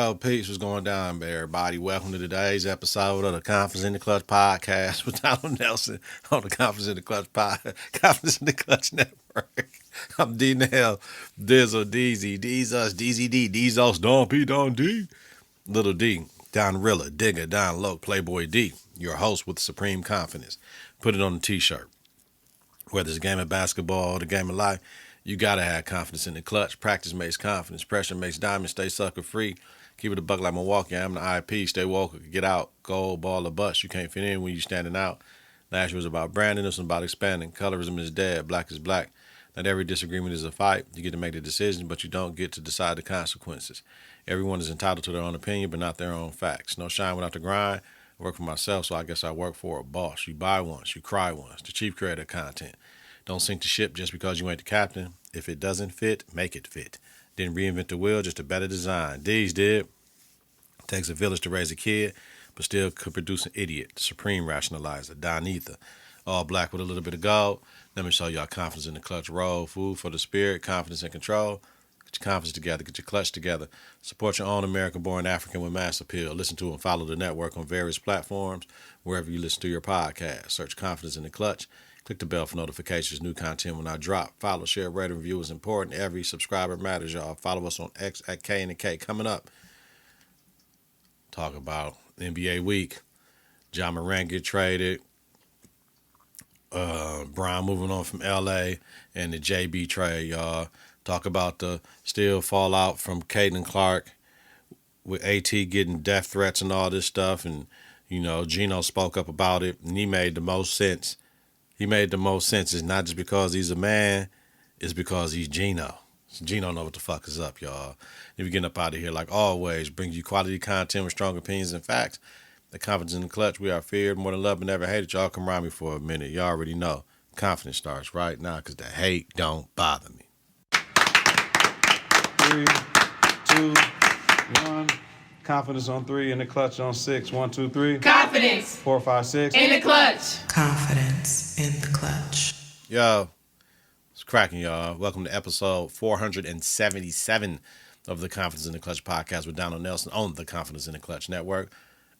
Yo, peace, what's going down, everybody? Welcome to today's episode of the Confidence in the Klutch Podcast with Donald Nelson on the Confidence in the Klutch Confidence in the Klutch Network. I'm D Nell, Dizzle, Deezy, Deezus, DZD, Deezus, Don P, Don D, Little D, Don Rilla, Digger, Don Loke, Playboy D, your host with supreme confidence. Put it on the t-shirt. Whether it's a game of basketball or the game of life, you got to have confidence in the clutch. Practice makes confidence. Pressure makes diamonds. Stay sucker free. Keep it a buck like Milwaukee. I'm the IP. Stay woke. Get out. Gold, ball, or bust. You can't fit in when you're standing out. Last year was about branding. This was about expanding. Colorism is dead. Black is black. Not every disagreement is a fight. You get to make the decision, but you don't get to decide the consequences. Everyone is entitled to their own opinion, but not their own facts. No shine without the grind. I work for myself, so I guess I work for a boss. You buy once. You cry once. The chief creator of content. Don't sink the ship just because you ain't the captain. If it doesn't fit, make it fit. Didn't reinvent the wheel, just a better design. D's did. Takes a village to raise a kid, but still could produce an idiot. The supreme rationalizer, Don Ether. All black with a little bit of gold. Let me show y'all confidence in the clutch roll. Food for the spirit, confidence and control. Get your confidence together, get your clutch together. Support your own American-born African with mass appeal. Listen to and follow the network on various platforms, wherever you listen to your podcast. Search Confidence in the Clutch. Click the bell for notifications, new content when I drop. Follow, share, rate, and review is important. Every subscriber matters, y'all. Follow us on X at KITK. Coming up, talk about NBA week. Ja Morant get traded. Bron moving on from LA and the JB trade, y'all. Talk about the still fallout from Caitlin Clark with AT getting death threats and all this stuff. And, you know, Geno spoke up about it and he made the most sense. He made the most sense. It's not just because he's a man, it's because he's Geno. Geno know what the fuck is up, y'all. If you're getting up out of here, like always, brings you quality content with strong opinions and facts. The Confidence in the Clutch. We are feared more than loved but never hated. Y'all come around me for a minute. Y'all already know. Confidence starts right now because the hate don't bother me. 3, 2, 1. Confidence on 3 and the clutch on 6. 1, 2, 3. Confidence. 4, 5, 6. In the clutch. Confidence in the clutch. Yo, it's cracking, y'all. Welcome to episode 477 of the Confidence in the Clutch podcast with Donald Nelson on the Confidence in the Clutch Network.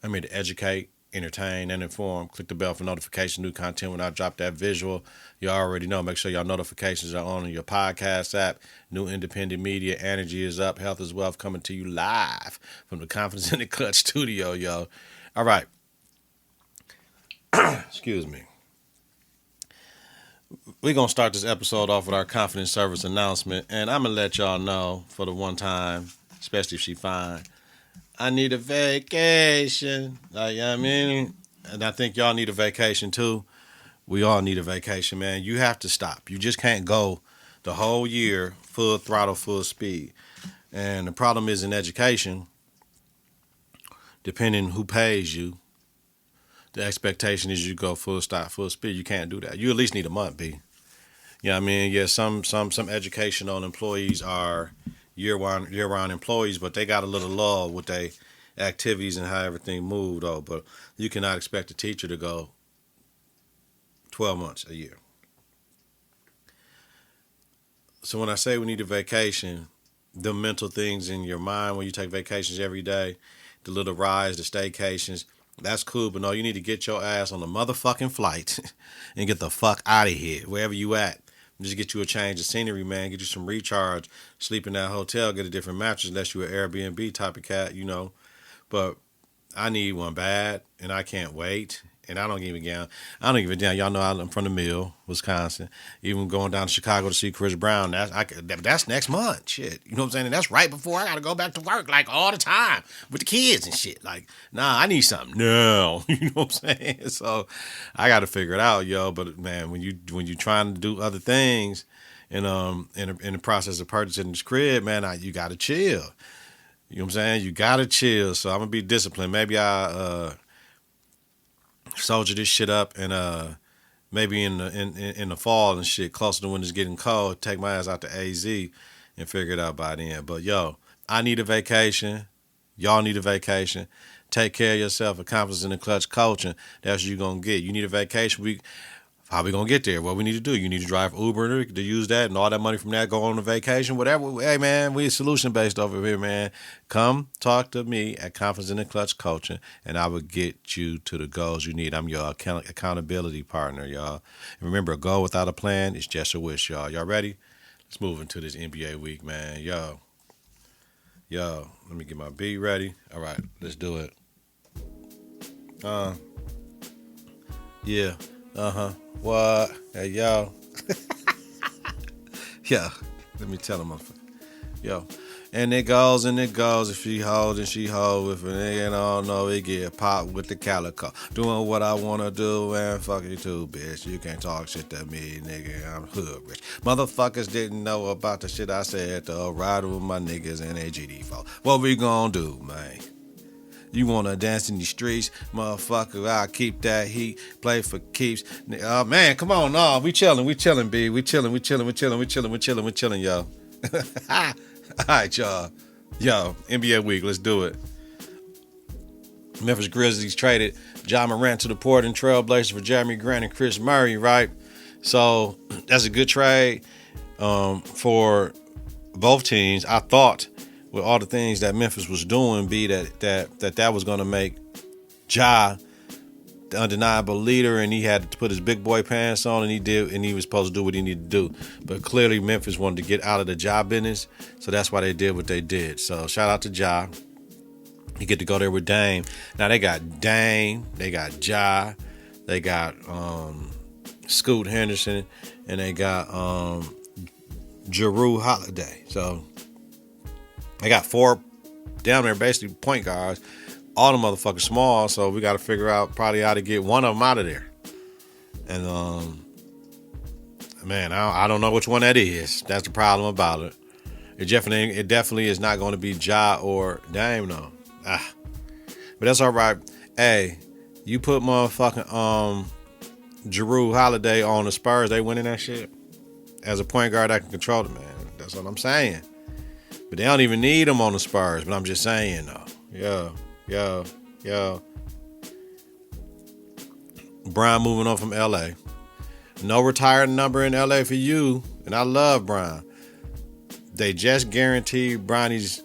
I'm here to educate, entertain, and inform. Click the bell for notification, new content when I drop that visual. You already know. Make sure y'all notifications are on in your podcast app. New independent media. Energy is up. Health is wealth coming to you live from the Confidence in the Clutch studio, yo. All right. Excuse me. We're going to start this episode off with our Konfident Service Announcement. And I'm going to let y'all know for the one time, especially if she fine, I need a vacation. Like, you know what I mean? And I think y'all need a vacation too. We all need a vacation, man. You have to stop. You just can't go the whole year full throttle, full speed. And the problem is in education, depending who pays you, the expectation is you go full stop, full speed. You can't do that. You at least need a month, B. You know what I mean? Yeah, some educational employees are year-round employees, but they got a little lull with their activities and how everything moved, though. But you cannot expect a teacher to go 12 months a year. So when I say we need a vacation, the mental things in your mind when you take vacations every day, the little rides, the staycations, that's cool, but no, you need to get your ass on a motherfucking flight and get the fuck out of here, wherever you at. Just get you a change of scenery, man. Get you some recharge. Sleep in that hotel. Get a different mattress unless you're an Airbnb type of cat, you know. But I need one bad, and I can't wait. And I don't give a damn. Y'all know I'm from the Mill, Wisconsin. Even going down to Chicago to see Chris Brown. That's next month. Shit. You know what I'm saying? And that's right before I got to go back to work, like, all the time with the kids and shit. Like, nah, I need something now. You know what I'm saying? So I got to figure it out, yo. But, man, when you trying to do other things and in the process of purchasing this crib, man, you got to chill. You know what I'm saying? You got to chill. So I'm going to be disciplined. Maybe I soldier this shit up and maybe in the fall and shit, closer to when it's getting cold, take my ass out to AZ and figure it out by then. But yo, I need a vacation. Y'all need a vacation. Take care of yourself. A Confidence in the Clutch coaching. That's what you're gonna get. You need a vacation. How we gonna get there? What we need to do? You need to drive Uber to use that, and all that money from that go on a vacation, whatever. Hey man, we solution based over here, man. Come talk to me at Konfidence and Klutch Coaching, and I will get you to the goals you need. I'm your accountability partner, y'all. And remember, a goal without a plan is just a wish, y'all. Y'all ready? Let's move into this NBA week, man. Yo, let me get my beat ready. All right, let's do it. Yeah. What? Hey, yo. Yo, let me tell them. Yo. And it goes. If she hold and she hold. If a nigga don't know, it get popped with the calico. Doing what I want to do, and fuck you too, bitch. You can't talk shit to me, nigga. I'm hood rich. Motherfuckers didn't know about the shit I said, though. Riding with my niggas in a GD4. What we gonna do, man? You wanna dance in the streets, motherfucker? I'll keep that heat, play for keeps. Man, come on, no, we chilling, B. We chilling, yo. All right, y'all. Yo, NBA week, let's do it. Memphis Grizzlies traded Ja Morant to the Portland Trailblazers for Jeremy Grant and Chris Murray, right? So that's a good trade for both teams. I thought, with all the things that Memphis was doing, that was going to make Ja the undeniable leader, and he had to put his big boy pants on, and he did, and he was supposed to do what he needed to do. But clearly Memphis wanted to get out of the Ja business, so that's why they did what they did. So shout out to Ja. You get to go there with Dame. Now they got Dame, they got Ja, they got Scoot Henderson, and they got Jrue Holiday. So they got four down there, basically point guards. All the motherfuckers small, so we got to figure out probably how to get one of them out of there. And man, I don't know which one that is. That's the problem about it. It definitely is not going to be Ja or Dame, though. But that's all right. Hey, you put motherfucking Jrue Holiday on the Spurs, they winning that shit. As a point guard, I can control it, man. That's what I'm saying. But they don't even need him on the Spurs. But I'm just saying, though. Yo. Bron moving on from LA. No retired number in LA for you. And I love Bron. They just guaranteed Bronny's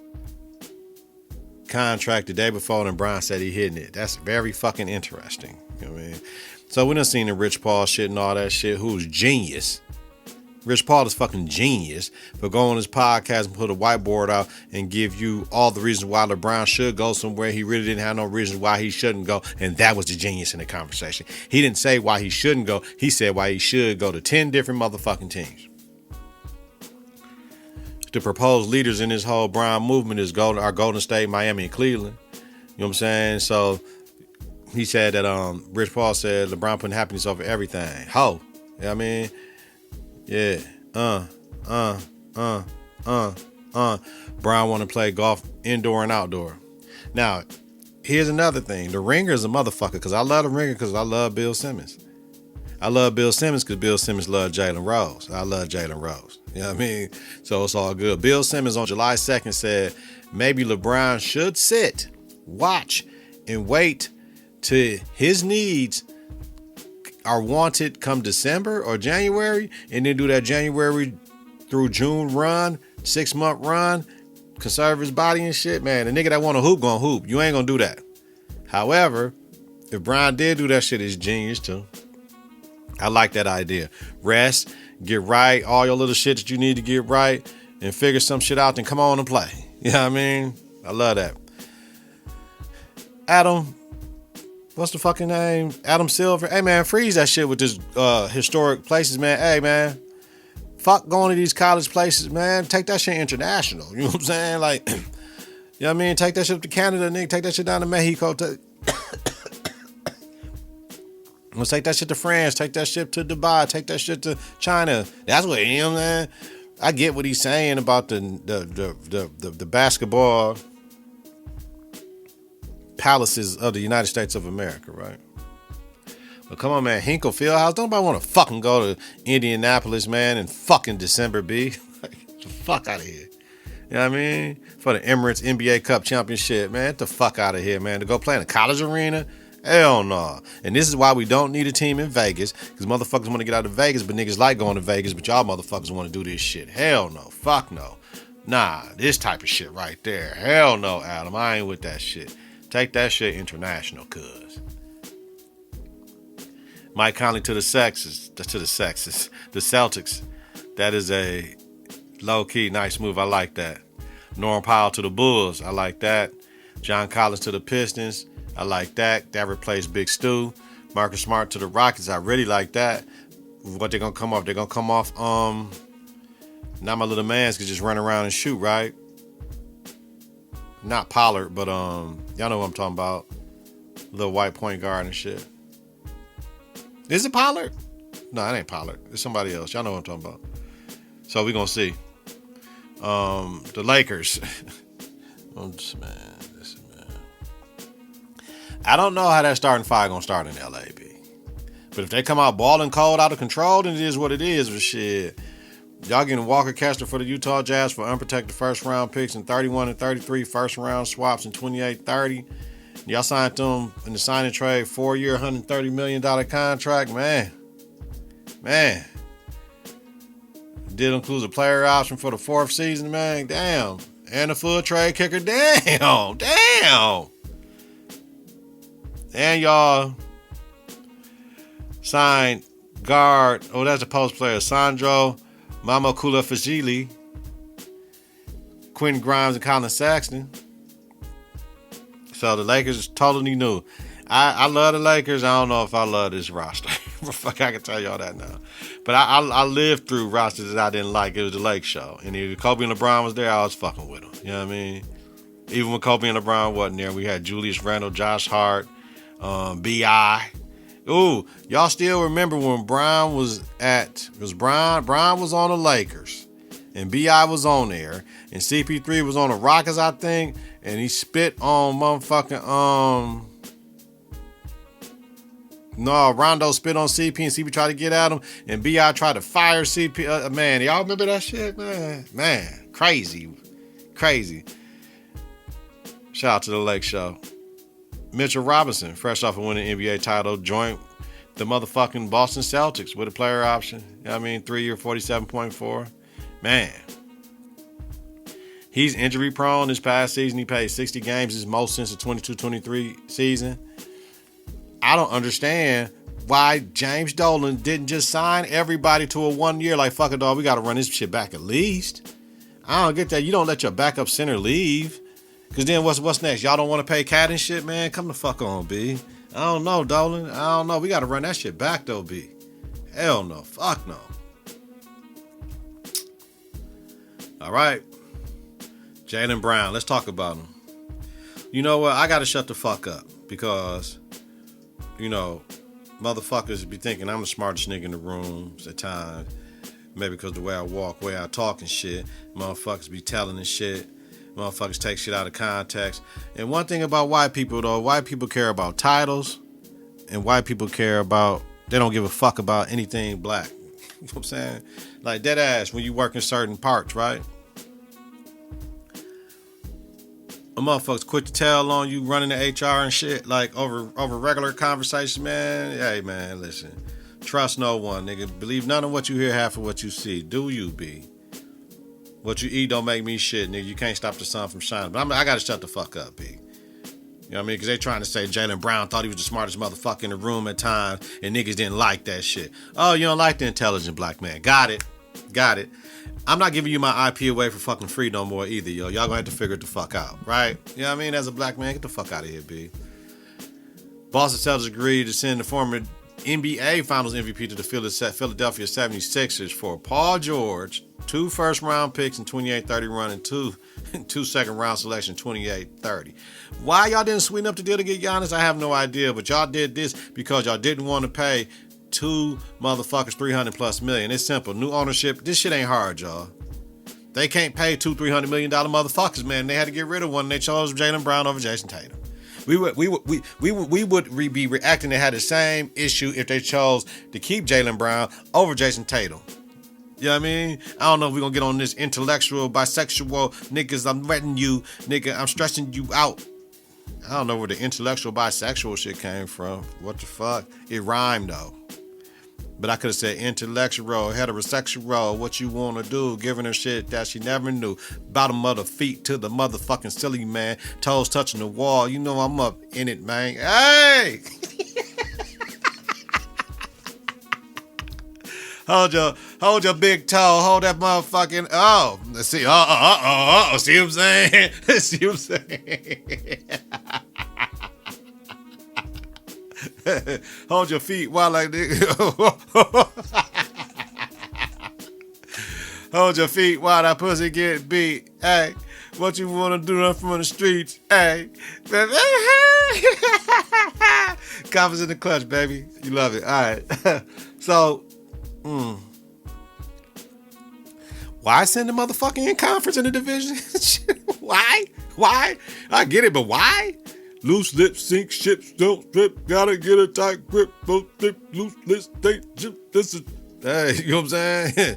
contract the day before, and Bron said he hitting it. That's very fucking interesting. You know what I mean? So we done seen the Rich Paul shit and all that shit. Who's genius? Rich Paul is fucking genius for going on his podcast and put a whiteboard out and give you all the reasons why LeBron should go somewhere he really didn't have no reason why he shouldn't go. And that was the genius in the conversation. He didn't say why he shouldn't go. He said why he should go to 10 different motherfucking teams. The proposed leaders in this whole Bron movement is Golden State, Miami, and Cleveland. You know what I'm saying? So he said that Rich Paul said LeBron putting happiness over everything. You know what I mean? Yeah. Bron want to play golf indoor and outdoor. Now, here's another thing. The Ringer is a motherfucker, because I love the Ringer because I love Bill Simmons. I love Bill Simmons because Bill Simmons loved Jaylen Rose. I love Jaylen Rose. You know what I mean? So it's all good. Bill Simmons on July 2nd said maybe LeBron should sit, watch, and wait till his needs are wanted come December or January, and then do that January through June run, 6-month run, conserve his body and shit. Man, the nigga that want to hoop gonna hoop. You ain't gonna do that. However, if Bron did do that shit, it's genius too. I like that idea. Rest, get right, all your little shit that you need to get right, and figure some shit out, then come on and play. You know what I mean? I love that. Adam, what's the fucking name? Adam Silver. Hey, man, freeze that shit with this historic places, man. Hey, man, fuck going to these college places, man. Take that shit international. You know what I'm saying? Like, you know what I mean? Take that shit up to Canada, nigga. Take that shit down to Mexico. Let's take that shit to France. Take that shit to Dubai. Take that shit to China. That's what, you know what I'm saying? I get what he's saying about the basketball palaces of the United States of America, right? But come on, man, Hinkle Fieldhouse. Don't nobody want to fucking go to Indianapolis, man, in fucking December, B. Get the fuck out of here. You know what I mean? For the Emirates NBA Cup Championship, man. Get the fuck out of here, man. To go play in a college arena? Hell no. And this is why we don't need a team in Vegas, because motherfuckers want to get out of Vegas, but niggas like going to Vegas, but y'all motherfuckers want to do this shit. Hell no. Fuck no. Nah, this type of shit right there. Hell no, Adam. I ain't with that shit. Take that shit international, cuz. Mike Conley to the Celtics. That is a low-key nice move. I like that. Norm Powell to the Bulls. I like that. John Collins to the Pistons. I like that. That replaced Big Stu. Marcus Smart to the Rockets. I really like that. What they gonna come off? They're gonna come off. Now my little man's can just run around and shoot, right? Not Pollard, but y'all know what I'm talking about. Little white point guard and shit. Is it Pollard? No, it ain't Pollard. It's somebody else. Y'all know what I'm talking about. So we gonna see. The Lakers. Listen, man. I don't know how that starting five gonna start in LA, B. But if they come out balling cold, out of control, then it is what it is. But shit, y'all getting Walker Kessler for the Utah Jazz for unprotected first round picks and 31 and 33 first round swaps and 28-30. Y'all signed them in the signing trade, 4-year, $130 million contract, man. Did include a player option for the 4th season, man. Damn. And a full trade kicker. Damn. And y'all signed guard. Oh, that's a post player. Sandro Mamakula-Fajili, Quentin Grimes, and Colin Sexton. So the Lakers is totally new. I love the Lakers. I don't know if I love this roster. Fuck, I can tell y'all that now. But I lived through rosters that I didn't like. It was the Lake Show. And if Kobe and LeBron was there, I was fucking with them. You know what I mean? Even when Kobe and LeBron wasn't there, we had Julius Randle, Josh Hart, B.I. Ooh, y'all still remember when Bron was on the Lakers and B.I. was on there and CP3 was on the Rockets, I think, and he spit on motherfucking Rondo spit on CP and CP tried to get at him and B.I. tried to fire CP. Man, y'all remember that shit, man? Man, crazy. Shout out to the Lake Show. Mitchell Robinson, fresh off of winning NBA title, joined the motherfucking Boston Celtics with a player option. You know what I mean? 3-year, $47.4. Man. He's injury prone this past season. He played 60 games, his most since the 22-23 season. I don't understand why James Dolan didn't just sign everybody to a 1 year. Like, fuck it, dog. We got to run this shit back at least. I don't get that. You don't let your backup center leave. Because then what's next? Y'all don't want to pay Cat and shit, man? Come the fuck on, B. I don't know, Dolan. I don't know. We got to run that shit back, though, B. Hell no. Fuck no. All right. Jaylen Brown. Let's talk about him. You know what? I got to shut the fuck up because, you know, motherfuckers be thinking I'm the smartest nigga in the room at times. Maybe because the way I walk, way I talk and shit. Motherfuckers be telling and shit. Motherfuckers take shit out of context. And one thing about white people, though, white people care about titles and white people care about, they don't give a fuck about anything black. You know what I'm saying? Like dead ass when you work in certain parts, right? A motherfuckers quick to tell on you running the HR and shit, like over regular conversations, man. Hey, man, listen. Trust no one, nigga. Believe none of what you hear, half of what you see. Do you, B? What you eat don't make me shit, nigga. You can't stop the sun from shining. But I gotta shut the fuck up, B. You know what I mean? Because they trying to say Jaylen Brown thought he was the smartest motherfucker in the room at times, and niggas didn't like that shit. Oh, you don't like the intelligent black man. Got it. I'm not giving you my IP away for fucking free no more either, yo. Y'all gonna have to figure it the fuck out, right? You know what I mean? As a black man, get the fuck out of here, B. Boston Celtics agreed to send the former NBA Finals MVP to the Philadelphia 76ers for Paul George, 2 first-round picks in 28-30 run and two second-round selection 28-30. Why y'all didn't sweeten up the deal to get Giannis, I have no idea. But y'all did this because y'all didn't want to pay 2 motherfuckers $300+ million. It's simple. New ownership. This shit ain't hard, y'all. They can't pay $200-300 million motherfuckers, man. They had to get rid of one. And they chose Jaylen Brown over Jason Tatum. We would be reacting to have the same issue if they chose to keep Jaylen Brown over Jason Tatum. You know what I mean? I don't know if we're going to get on this intellectual, bisexual, niggas, I'm letting you, nigga, I'm stressing you out. I don't know where the intellectual bisexual shit came from. What the fuck? It rhymed though. But I could have said intellectual, heterosexual, what you want to do, giving her shit that she never knew. Bottom of the feet to the motherfucking silly man. Toes touching the wall. You know I'm up in it, man. Hey! Hold your big toe. Hold that motherfucking, let's see. See what I'm saying? See what I'm saying? Hold your feet while like this. Hold your feet while that pussy get beat. Hey, what you want to do up from the streets? Hey. Confidence in the clutch, baby. You love it. All right. So, why send the motherfucking in conference in the division? Why? I get it, but why? Loose lips sink ships, don't strip. Gotta get a tight grip. Both slip, loose lips, they ship. This is, hey, you know what I'm saying?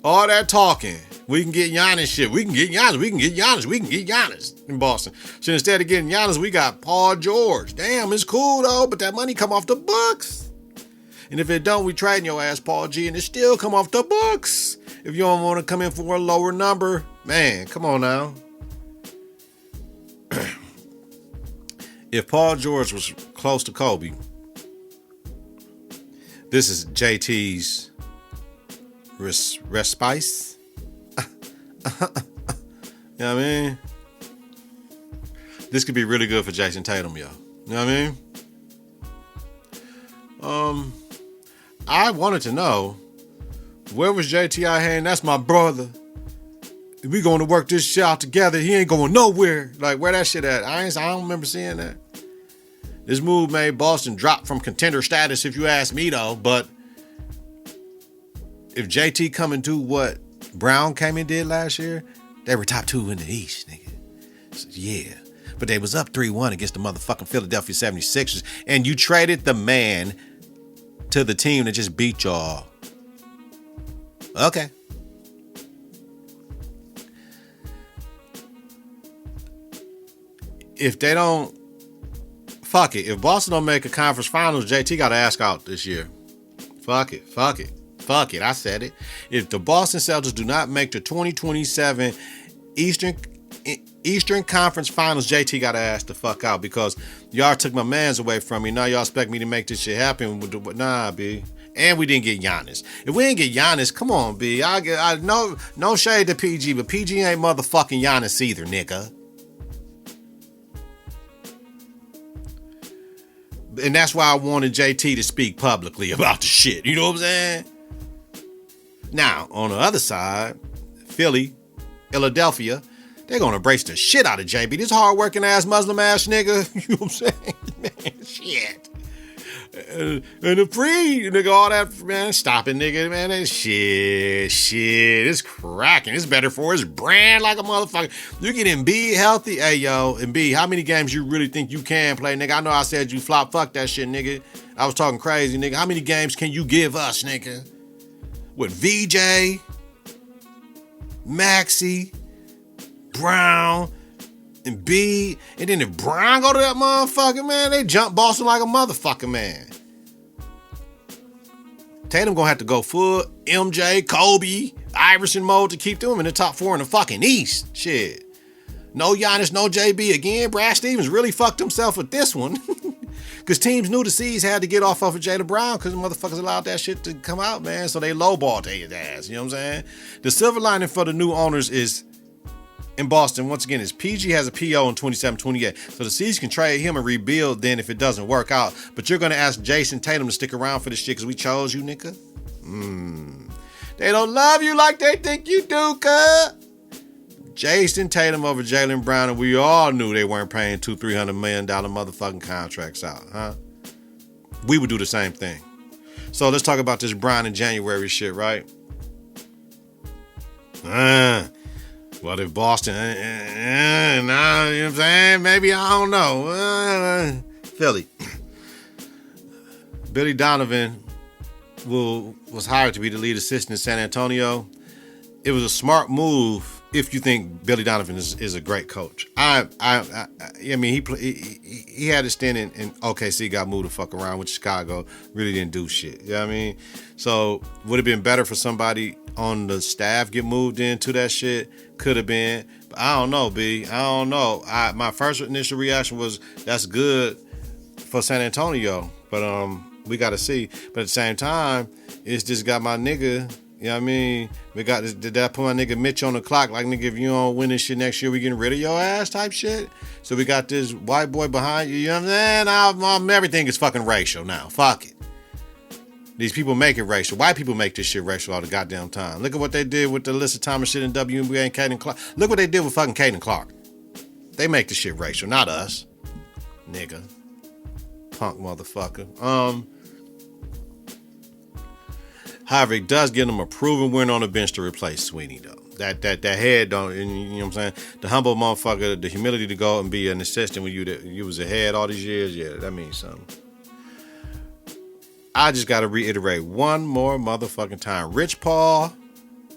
All that talking. We can get Giannis shit. We can get Giannis in Boston. So instead of getting Giannis, we got Paul George. Damn, it's cool though, but that money come off the books. And if it don't, we trading your ass, Paul G, and it still come off the books. If you don't want to come in for a lower number, man, come on now. If Paul George was close to Kobe, this is JT's respite. You know what I mean? This could be really good for Jason Tatum, yo. You know what I mean? I wanted to know, where was JT out here? And that's my brother. We going to work this shit out together. He ain't going nowhere. Like, where that shit at? I don't remember seeing that. This move made Boston drop from contender status, if you ask me, though. But if JT come and do what Brown came and did last year, they were top 2 in the East, nigga. So, yeah. But they was up 3-1 against the motherfucking Philadelphia 76ers. And you traded the man to the team that just beat y'all. Okay. If they don't, fuck it. If Boston don't make a conference finals, JT got to ask out this year. Fuck it. I said it. If the Boston Celtics do not make the 2027 Eastern Conference Finals, JT got to ask the fuck out, because y'all took my mans away from me. Now y'all expect me to make this shit happen. Nah, B. And we didn't get Giannis. If we didn't get Giannis, come on, B. No shade to PG, but PG ain't motherfucking Giannis either, nigga. And that's why I wanted JT to speak publicly about the shit. You know what I'm saying? Now, on the other side, Philly, Illadelphia, they're going to embrace the shit out of JB. This hard-working ass Muslim ass nigga. You know what I'm saying? Man, shit. And the free, nigga, all that, man, stop it, nigga, man, that shit, it's cracking. It's better for his brand like a motherfucker. You get Embiid healthy, hey, yo, Embiid, how many games you really think you can play, nigga? I know I said you flop, fuck that shit, nigga. I was talking crazy, nigga. How many games can you give us, nigga? With VJ, Maxey, Brown, Embiid, and then if Bron go to that motherfucker, man, they jump Boston like a motherfucker, man. Tatum gonna have to go full MJ, Kobe, Iverson mode to keep them in the top 4 in the fucking East. Shit. No Giannis, no JB again. Brad Stevens really fucked himself with this one. Because teams knew the C's had to get off of Jaylen Brown because the motherfuckers allowed that shit to come out, man. So they lowballed his ass. You know what I'm saying? The silver lining for the new owners is, in Boston, once again, is PG has a PO in 27-28. So the C's can trade him and rebuild then if it doesn't work out. But you're going to ask Jason Tatum to stick around for this shit because we chose you, nigga? They don't love you like they think you do, cuz. Jason Tatum over Jaylen Brown, and we all knew they weren't paying $200-300 million motherfucking contracts out, huh? We would do the same thing. So let's talk about this Brown in January shit, right? Well, if Boston, you know what I'm saying? Maybe, I don't know. Philly. Billy Donovan was hired to be the lead assistant in San Antonio. It was a smart move if you think Billy Donovan is a great coach. I mean, he had a stint in OKC, got moved the fuck around with Chicago, really didn't do shit. You know what I mean? So would have been better for somebody on the staff get moved into that shit? Could have been. But I don't know, B. I don't know. My first initial reaction was that's good for San Antonio, but we got to see. But at the same time, it's just got my nigga. You know what I mean? Did I put my nigga Mitch on the clock? Like, nigga, if you don't win this shit next year, we getting rid of your ass type shit? So we got this white boy behind you. You know what I'm saying? Everything is fucking racial now. Fuck it. These people make it racial. White people make this shit racial all the goddamn time. Look at what they did with the Alyssa Thomas shit in WNBA and Caden Clark. Look what they did with fucking Caden Clark. They make this shit racial, not us. Nigga. Punk motherfucker. However, it does give them a proven winner on the bench to replace Sweeney, though. That head don't, you know what I'm saying? The humble motherfucker, the humility to go and be an assistant when you was ahead all these years, yeah, that means something. I just got to reiterate one more motherfucking time. Rich Paul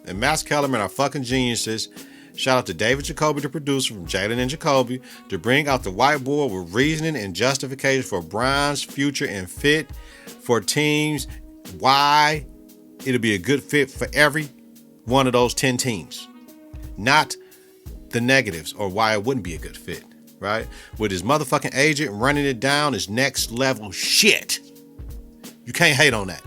and Max Kellerman are fucking geniuses. Shout out to David Jacoby, the producer from Jaylen and Jacoby, to bring out the whiteboard with reasoning and justification for Bron's future and fit for teams. Why it'll be a good fit for every one of those 10 teams. Not the negatives or why it wouldn't be a good fit, right? With his motherfucking agent running it down is next level shit. You can't hate on that.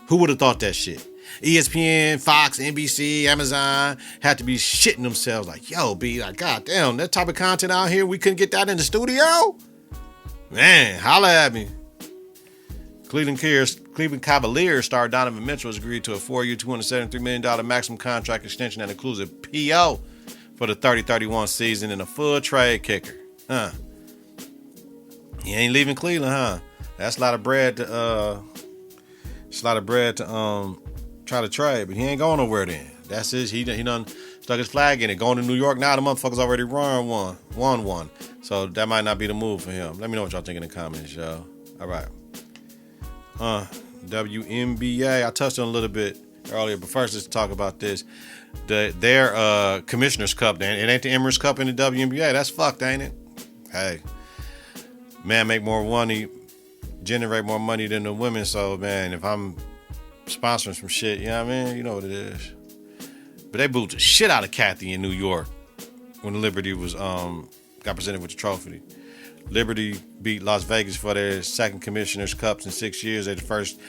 Who would have thought that shit? ESPN, Fox, NBC, Amazon had to be shitting themselves like, yo, B, like, goddamn, that type of content out here, we couldn't get that in the studio? Man, holla at me. Cleveland Cavaliers star Donovan Mitchell has agreed to a 4-year, $273 million maximum contract extension that includes a PO for the 30-31 season and a full trade kicker. He ain't leaving Cleveland, huh? That's a lot of bread to try to trade, but he ain't going nowhere then. That's his. He done stuck his flag in it. Going to New York now, the motherfuckers already won one. So that might not be the move for him. Let me know what y'all think in the comments, y'all. All right. WNBA, I touched on a little bit earlier, but first let's talk about this. Their Commissioner's Cup, it ain't the Emirates Cup in the WNBA. That's fucked, ain't it? Hey, man, make more money, generate more money than the women. So, man, if I'm sponsoring some shit, you know what I mean? You know what it is. But they booed the shit out of Cathy in New York when the Liberty was got presented with the trophy. Liberty beat Las Vegas for their second Commissioner's Cups in 6 years. They're the first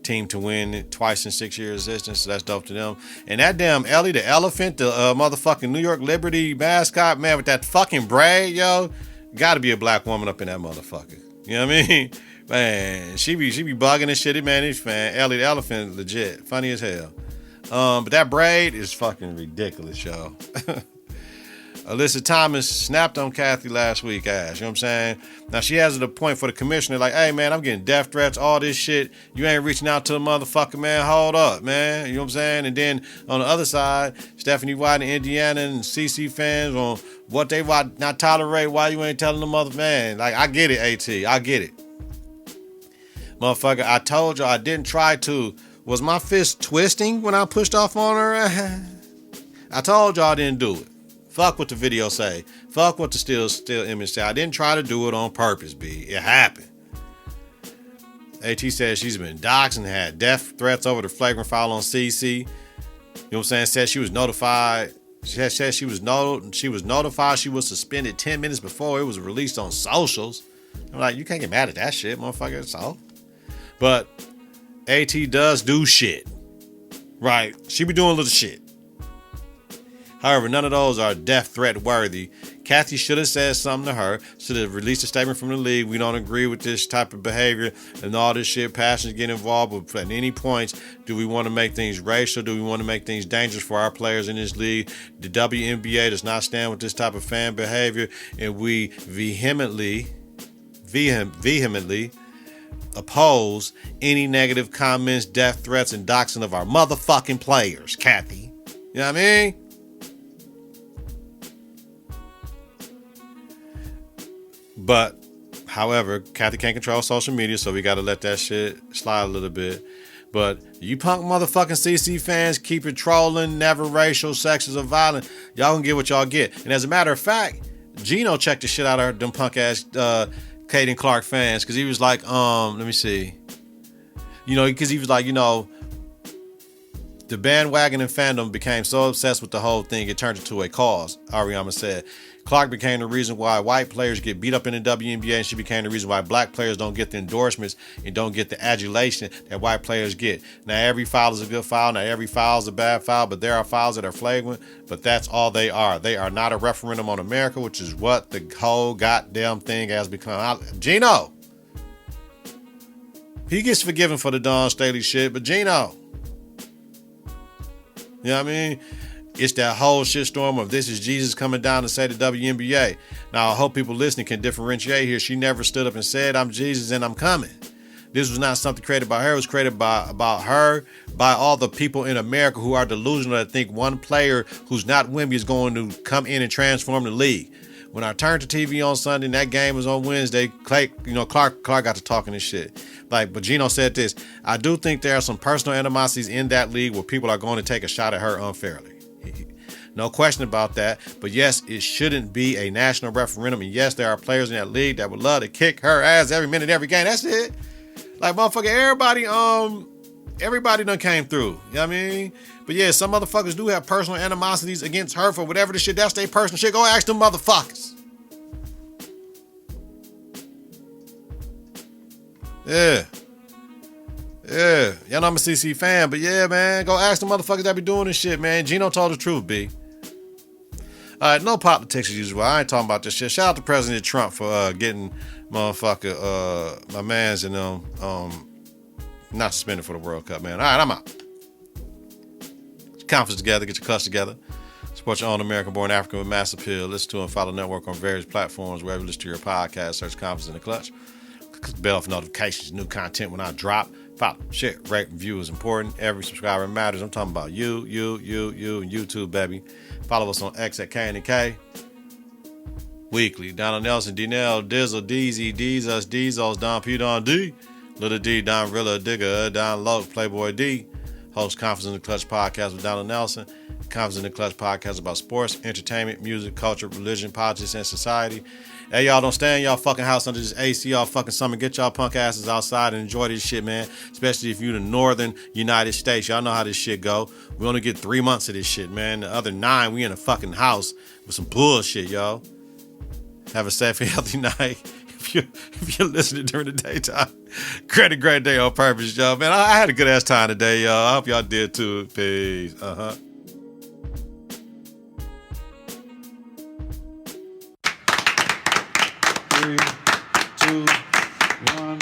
team to win it twice in 6 years existence, so that's dope to them. And that damn Ellie, the elephant, the motherfucking New York Liberty mascot, man, with that fucking braid, yo, gotta be a black woman up in that motherfucker. You know what I mean? Man, she be bugging and shit, man. Ellie the elephant, legit, funny as hell. But that braid is fucking ridiculous, yo. Alyssa Thomas snapped on Cathy last week, ass. You know what I'm saying? Now, she has it a point for the commissioner, like, hey, man, I'm getting death threats, all this shit. You ain't reaching out to the motherfucker, man. Hold up, man. You know what I'm saying? And then on the other side, Stephanie White and Indiana and CC fans on what they not tolerate, why you ain't telling the mother, man. Like, I get it, AT. I get it. Motherfucker, I told you I didn't try to. Was my fist twisting when I pushed off on her? I told you I didn't do it. Fuck what the video say. Fuck what the still image say. I didn't try to do it on purpose, B. It happened. AT says she's been doxed and had death threats over the flagrant foul on CC. You know what I'm saying? Said she was notified. She said she was notified she was suspended 10 minutes before it was released on socials. I'm like, you can't get mad at that shit, motherfucker. So, but AT does do shit. Right. She be doing little shit. However, none of those are death threat worthy. Cathy should have said something to her, should have released a statement from the league. We don't agree with this type of behavior and all this shit. Passions get involved. But at any points, do we want to make things racial? Do we want to make things dangerous for our players in this league? The WNBA does not stand with this type of fan behavior, and we vehemently oppose any negative comments, death threats, and doxing of our motherfucking players, Cathy. You know what I mean? But, however, Cathy can't control social media, so we got to let that shit slide a little bit. But you punk motherfucking CC fans keep it trolling, never racial, sexist, or violent. Y'all gonna get what y'all get. And as a matter of fact, Geno checked the shit out of them punk ass Caden Clark fans, because he was like, let me see. Because he was like, the bandwagon and fandom became so obsessed with the whole thing, it turned into a cause, Ariama said. Clark became the reason why white players get beat up in the WNBA, and she became the reason why black players don't get the endorsements and don't get the adulation that white players get. Now, every foul is a good foul. Now, every foul is a bad foul, but there are fouls that are flagrant, but that's all they are. They are not a referendum on America, which is what the whole goddamn thing has become. Geno! He gets forgiven for the Dawn Staley shit, but Geno... You know what I mean? It's that whole shitstorm of this is Jesus coming down to say the WNBA. Now, I hope people listening can differentiate here. She never stood up and said, I'm Jesus and I'm coming. This was not something created by her. It was created by her, by all the people in America who are delusional that think one player who's not Wemby is going to come in and transform the league. When I turned to TV on Sunday and that game was on Wednesday, Clark got to talking this shit. But Geno said this, I do think there are some personal animosities in that league where people are going to take a shot at her unfairly. No question about that. But yes, it shouldn't be a national referendum. And yes, there are players in that league that would love to kick her ass every minute, every game. That's it. Like, motherfucker, everybody done came through. You know what I mean? But yeah, some motherfuckers do have personal animosities against her for whatever the shit. That's their personal shit. Go ask them motherfuckers. Yeah. Y'all know I'm a CC fan, but yeah, man, go ask the motherfuckers that be doing this shit, man. Geno told the truth, B. All right, no politics as usual. I ain't talking about this shit. Shout out to President Trump for getting motherfucker, my mans and them, not suspended for the World Cup, man. All right, I'm out. Get your conference together, get your clutch together. Support your own American-born African with mass appeal. Listen to and follow the network on various platforms wherever you listen to your podcast. Search Konfidence in the Clutch. Click the bell for notifications, new content when I drop. Follow, share, rate, review is important. Every subscriber matters. I'm talking about you, and YouTube, baby. Follow us on X at KITK. Weekly. Donald Nelson, D-Nell, Dizzle, Deezy, Deezus, Deezos, Don P, Don D, Little D, Don Rilla, Digger, Don Loke, Playboy D. Host Konfidence in the Clutch Podcast with Donald Nelson. Konfidence in the Clutch Podcast about sports, entertainment, music, culture, religion, politics, and society. Hey, y'all, don't stay in y'all fucking house under this AC all fucking summer. Get y'all punk asses outside and enjoy this shit, man. Especially if you're in the northern United States. Y'all know how this shit go. We only get 3 months of this shit, man. The other 9, we in a fucking house with some bullshit, y'all. Have a safe and healthy night. If you're listening during the daytime, great day on purpose, y'all. Man, I had a good ass time today, y'all. I hope y'all did too. Peace. 3, 2, 1.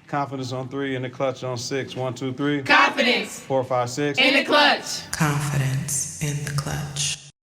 Konfidence on 3, in the clutch on 6. 1, 2, 3. Konfidence. 4, 5, 6. In the clutch. Konfidence in the clutch.